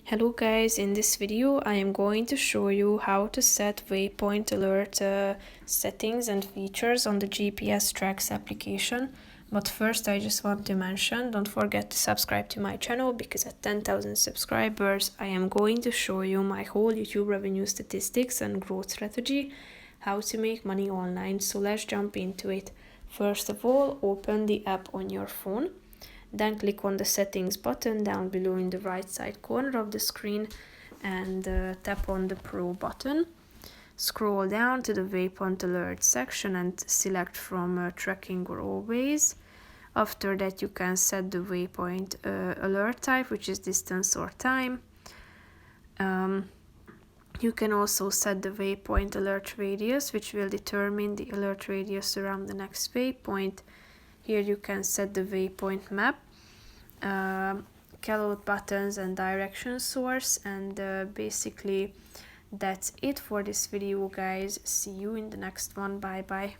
Hello guys, in this video I am going to show you how to set waypoint alert settings and features on the GPS Tracks application. But first I just want to mention, don't forget to subscribe to my channel because at 10,000 subscribers I am going to show you my whole YouTube revenue statistics and growth strategy, how to make money online. So let's jump into it. First of all, open the app on your phone. Then click on the settings button down below in the right side corner of the screen and tap on the Pro button. Scroll down to the waypoint alert section and select from tracking or always. After that you can set the waypoint alert type, which is distance or time. You can also set the waypoint alert radius, which will determine the alert radius around the next waypoint. Here you can set the waypoint map, callout buttons and direction source, and basically that's it for this video guys. See you in the next one. Bye bye.